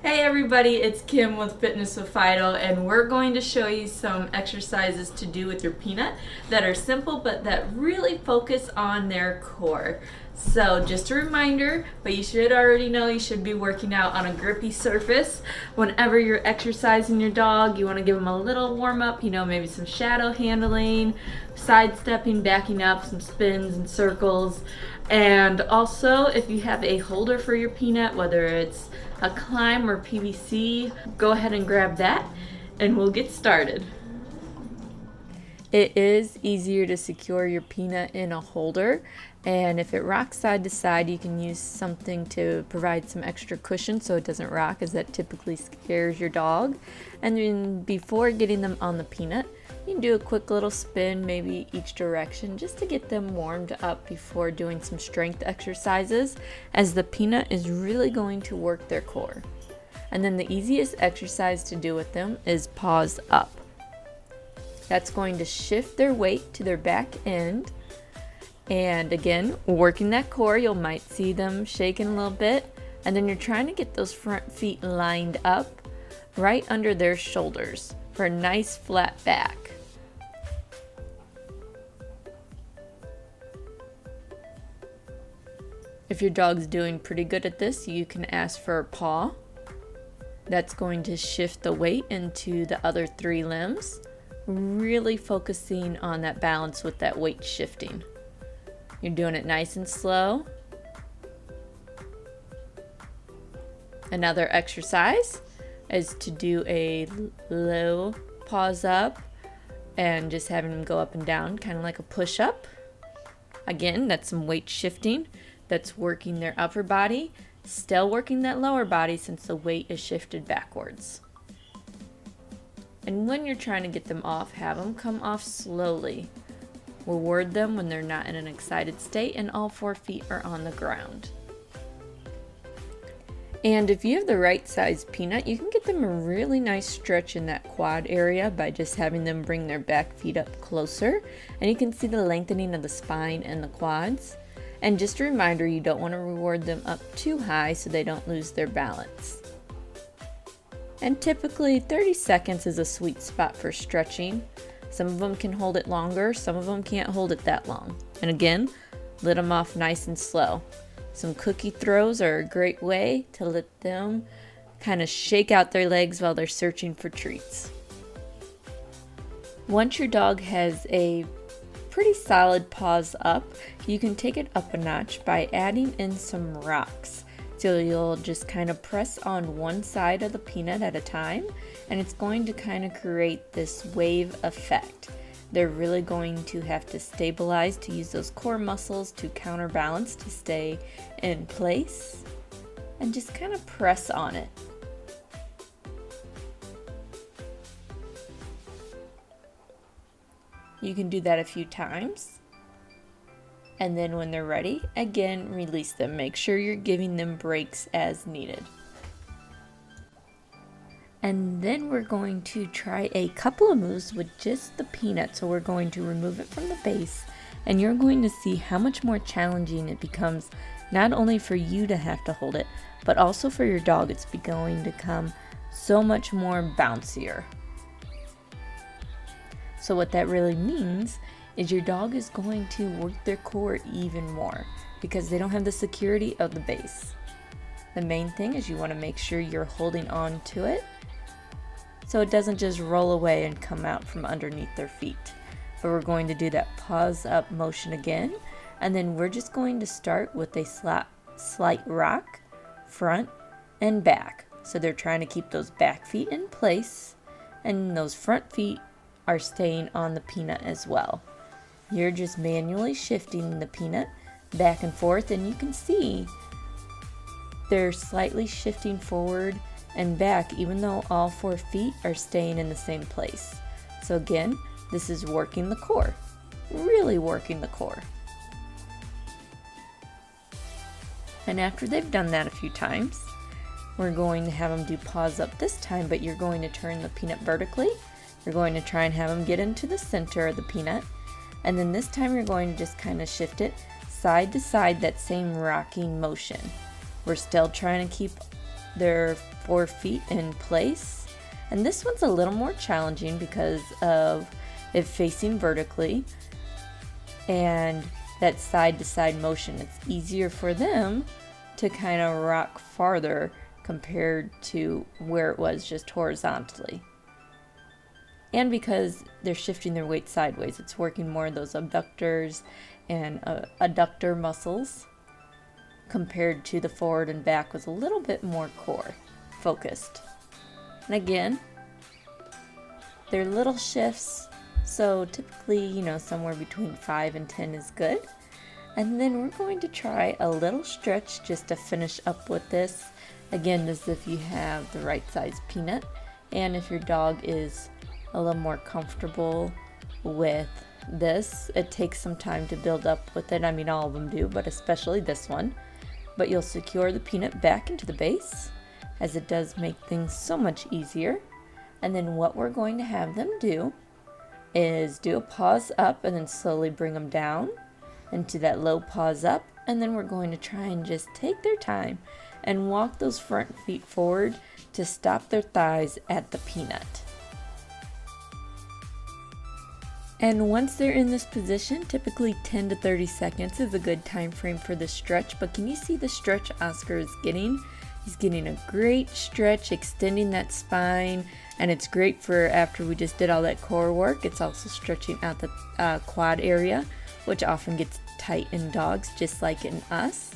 Hey everybody, it's Kim with Fitness with Fido, and we're going to show you some exercises to do with your peanut that are simple but that really focus on their core. So just a reminder, but you should already know you should be working out on a grippy surface. Whenever you're exercising your dog, you want to give them a little warm up, maybe some shadow handling, sidestepping, backing up, some spins and circles. And also, if you have a holder for your peanut, whether it's a klimb or PVC, go ahead and grab that and we'll get started. It is easier to secure your peanut in a holder, and if it rocks side to side, you can use something to provide some extra cushion so it doesn't rock, as that typically scares your dog. And then before getting them on the peanut, you can do a quick little spin, maybe each direction, just to get them warmed up before doing some strength exercises, as the peanut is really going to work their core. And then the easiest exercise to do with them is paws up. That's going to shift their weight to their back end. And again, working that core, you might see them shaking a little bit. And then you're trying to get those front feet lined up right under their shoulders for a nice flat back. If your dog's doing pretty good at this, you can ask for a paw. That's going to shift the weight into the other three limbs, really focusing on that balance with that weight shifting. You're doing it nice and slow. Another exercise is to do a low paws up and just having them go up and down, kind of like a push-up. Again, that's some weight shifting. That's working their upper body, still working that lower body since the weight is shifted backwards. And when you're trying to get them off, have them come off slowly. Reward them when they're not in an excited state and all 4 feet are on the ground. And if you have the right size peanut, you can get them a really nice stretch in that quad area by just having them bring their back feet up closer. And you can see the lengthening of the spine and the quads. And just a reminder, you don't want to reward them up too high so they don't lose their balance. And typically 30 seconds is a sweet spot for stretching. Some of them can hold it longer, some of them can't hold it that long. And again, let them off nice and slow. Some cookie throws are a great way to let them kind of shake out their legs while they're searching for treats. Once your dog has a pretty solid paws up, you can take it up a notch by adding in some rocks. So you'll just kind of press on one side of the peanut at a time, and it's going to kind of create this wave effect. They're really going to have to stabilize to use those core muscles to counterbalance to stay in place, and just kind of press on it. You can do that a few times. And then when they're ready, again, release them. Make sure you're giving them breaks as needed. And then we're going to try a couple of moves with just the peanut. So we're going to remove it from the base, and you're going to see how much more challenging it becomes, not only for you to have to hold it, but also for your dog. It's going to become so much more bouncier. So what that really means is your dog is going to work their core even more because they don't have the security of the base. The main thing is you want to make sure you're holding on to it so it doesn't just roll away and come out from underneath their feet. But we're going to do that paws up motion again, and then we're just going to start with a slight rock, front and back. So they're trying to keep those back feet in place, and those front feet are staying on the peanut as well. You're just manually shifting the peanut back and forth, and you can see they're slightly shifting forward and back even though all 4 feet are staying in the same place. So again, this is working the core, really working the core. And after they've done that a few times, we're going to have them do paws up this time, but you're going to turn the peanut vertically. You're going to try and have them get into the center of the peanut, and then this time you're going to just kind of shift it side to side, that same rocking motion. We're still trying to keep their 4 feet in place. And this one's a little more challenging because of it facing vertically and that side to side motion. It's easier for them to kind of rock farther compared to where it was just horizontally. And because they're shifting their weight sideways, it's working more of those abductors and adductor muscles compared to the forward and back was a little bit more core focused. And again, they're little shifts, so typically, somewhere between 5 and 10 is good. And then we're going to try a little stretch just to finish up with this. Again, as if you have the right size peanut, and if your dog is a little more comfortable with this, it takes some time to build up with it. I mean, all of them do, but especially this one. But you'll secure the peanut back into the base, as it does make things so much easier. And then what we're going to have them do is do a paws up and then slowly bring them down into that low paws up. And then we're going to try and just take their time and walk those front feet forward to stop their thighs at the peanut. And once they're in this position, typically 10 to 30 seconds is a good time frame for the stretch. But can you see the stretch Oscar is getting? He's getting a great stretch, extending that spine, and it's great for after we just did all that core work. It's also stretching out the quad area, which often gets tight in dogs, just like in us.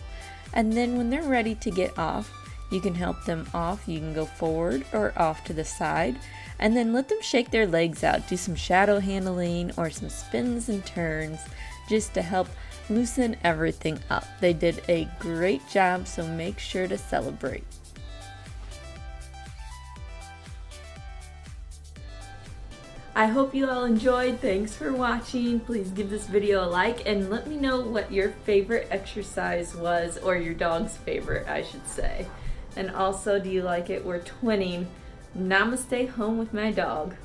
And then when they're ready to get off, you can help them off. You can go forward or off to the side, and then let them shake their legs out. Do some shadow handling or some spins and turns just to help loosen everything up. They did a great job, so make sure to celebrate. I hope you all enjoyed. Thanks for watching. Please give this video a like and let me know what your favorite exercise was, or your dog's favorite, I should say. And also, do you like it? We're twinning Namaste Home with my dog.